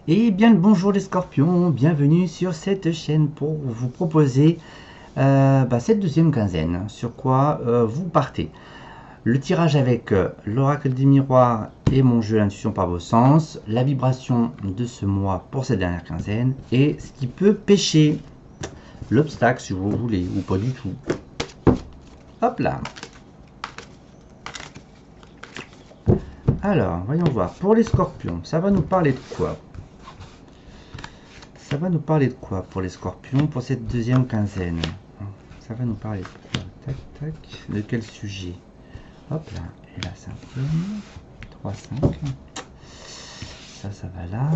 Et bien le bonjour les scorpions, bienvenue sur cette chaîne pour vous proposer cette deuxième quinzaine. Sur quoi vous partez. Le tirage avec l'oracle des miroirs et mon jeu l'intuition par vos sens, la vibration de ce mois pour cette dernière quinzaine et ce qui peut pêcher, l'obstacle si vous voulez ou pas du tout. Hop là. Alors, voyons voir. Pour les scorpions, ça va nous parler de quoi? Ça va nous parler de quoi pour les scorpions pour cette deuxième quinzaine? Ça va nous parler de quoi? Tac, tac. De quel sujet? Hop là. Et là, 5e. 3, 5. Ça va là.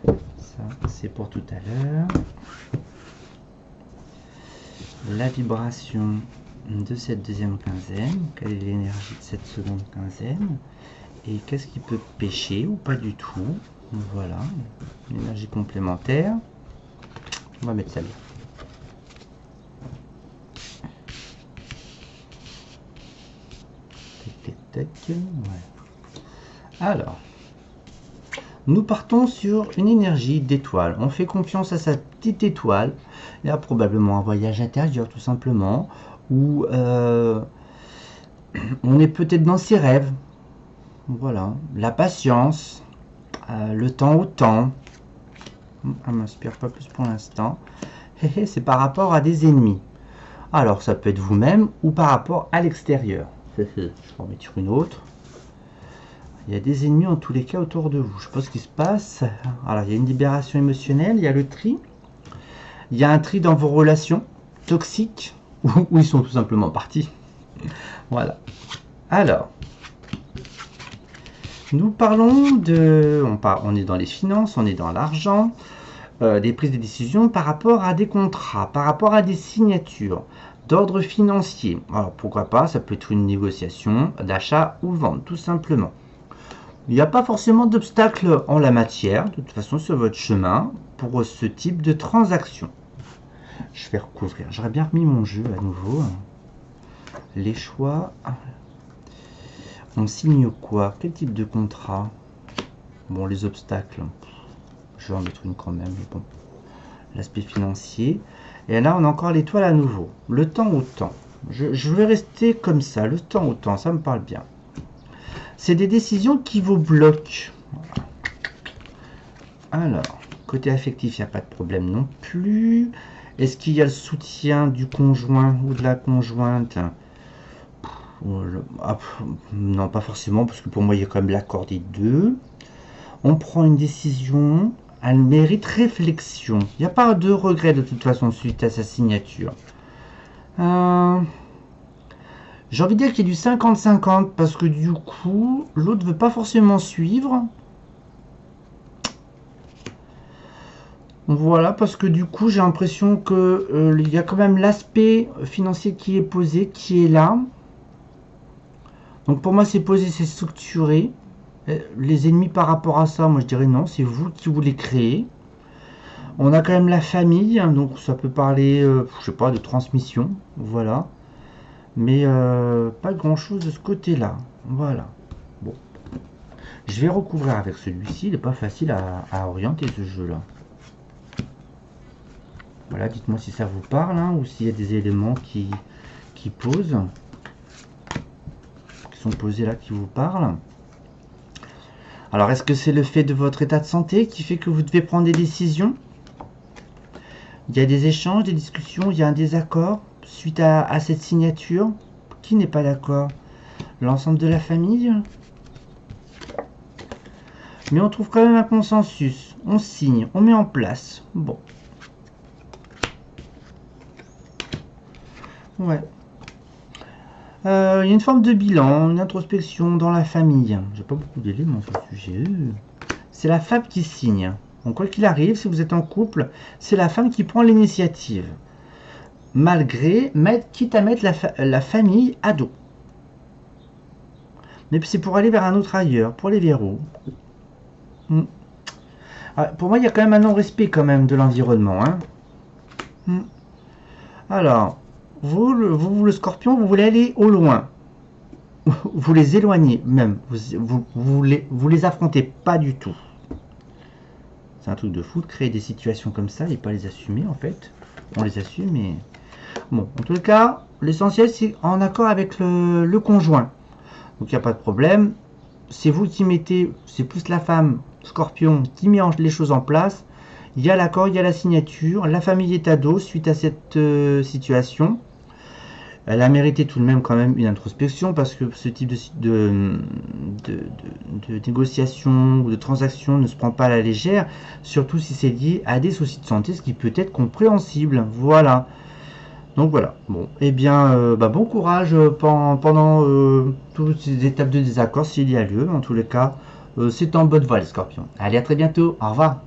Ça, c'est pour tout à l'heure. La vibration de cette deuxième quinzaine. Quelle est l'énergie de cette seconde quinzaine? Et qu'est-ce qui peut pêcher ou pas du tout? Voilà, une énergie complémentaire. On va mettre celle-là. Tac, tac, tac. Ouais. Alors, nous partons sur une énergie d'étoile. On fait confiance à sa petite étoile. Il y a probablement un voyage intérieur tout simplement. Ou on est peut-être dans ses rêves. Voilà, la patience, le temps au temps. Ça m'inspire pas plus pour l'instant. C'est par rapport à des ennemis. Alors ça peut être vous-même ou par rapport à l'extérieur. Je vais en mettre une autre. Il y a des ennemis en tous les cas autour de vous. Je sais pas ce qui se passe. Alors il y a une libération émotionnelle, il y a le tri. Il y a un tri dans vos relations toxiques où ils sont tout simplement partis. Voilà. Alors, nous parlons de... On est dans les finances, on est dans l'argent, des prises de décision par rapport à des contrats, par rapport à des signatures d'ordre financier. Alors pourquoi pas, ça peut être une négociation d'achat ou vente, tout simplement. Il n'y a pas forcément d'obstacle en la matière, de toute façon sur votre chemin, pour ce type de transaction. Je vais recouvrir, j'aurais bien remis mon jeu à nouveau. Les choix... On signe quoi? Quel type de contrat? Bon, les obstacles, je vais en mettre une quand même, mais bon. L'aspect financier. Et là, on a encore l'étoile à nouveau. Le temps au temps. Je vais rester comme ça, le temps au temps, ça me parle bien. C'est des décisions qui vous bloquent. Alors, côté affectif, il n'y a pas de problème non plus. Est-ce qu'il y a le soutien du conjoint ou de la conjointe? Non, pas forcément, parce que pour moi, il y a quand même l'accord des deux. On prend une décision, elle mérite réflexion. Il n'y a pas de regret de toute façon suite à sa signature. J'ai envie de dire qu'il y a du 50-50, parce que du coup, l'autre ne veut pas forcément suivre. Voilà, parce que du coup, j'ai l'impression que il y a quand même l'aspect financier qui est posé, qui est là. Donc pour moi, c'est posé, c'est structuré. Les ennemis par rapport à ça, moi je dirais non, c'est vous qui voulez créer. On a quand même la famille, hein, donc ça peut parler, je sais pas, de transmission, voilà. Mais pas grand chose de ce côté-là, voilà. Bon, je vais recouvrir avec celui-ci, il n'est pas facile à orienter ce jeu-là. Voilà, dites-moi si ça vous parle, hein, ou s'il y a des éléments qui posent. Posés là qui vous parlent. Alors est-ce que c'est le fait de votre état de santé qui fait que vous devez prendre des décisions? Il y a des échanges, des discussions, il y a un désaccord suite à cette signature. Qui n'est pas d'accord? L'ensemble de la famille? Mais on trouve quand même un consensus. On signe, on met en place. Bon. Ouais. Il y a une forme de bilan, une introspection dans la famille. J'ai pas beaucoup d'éléments sur le sujet. C'est la femme qui signe. Donc quoi qu'il arrive, si vous êtes en couple, c'est la femme qui prend l'initiative. Malgré, quitte à mettre la famille à dos. Mais c'est pour aller vers un autre ailleurs, pour les verrous. Pour moi, il y a quand même un non-respect quand même de l'environnement. Hein. Alors... Vous, le scorpion, vous voulez aller au loin. vous les éloignez même, vous les affrontez pas du tout. C'est un truc de fou de créer des situations comme ça et pas les assumer en fait. On les assume, mais bon, en tout cas, l'essentiel c'est en accord avec le conjoint. Donc il n'y a pas de problème. C'est vous qui mettez, c'est plus la femme, Scorpion, qui met les choses en place. Il y a l'accord, il y a la signature. La famille est à dos suite à cette situation. Elle a mérité tout de même quand même une introspection parce que ce type de négociation ou de transaction ne se prend pas à la légère, surtout si c'est lié à des soucis de santé, ce qui peut être compréhensible. Voilà. Donc voilà. Bon, eh bien, bon courage pendant toutes ces étapes de désaccord s'il y a lieu. En tous les cas, c'est en bonne voie les scorpions. Allez, à très bientôt. Au revoir.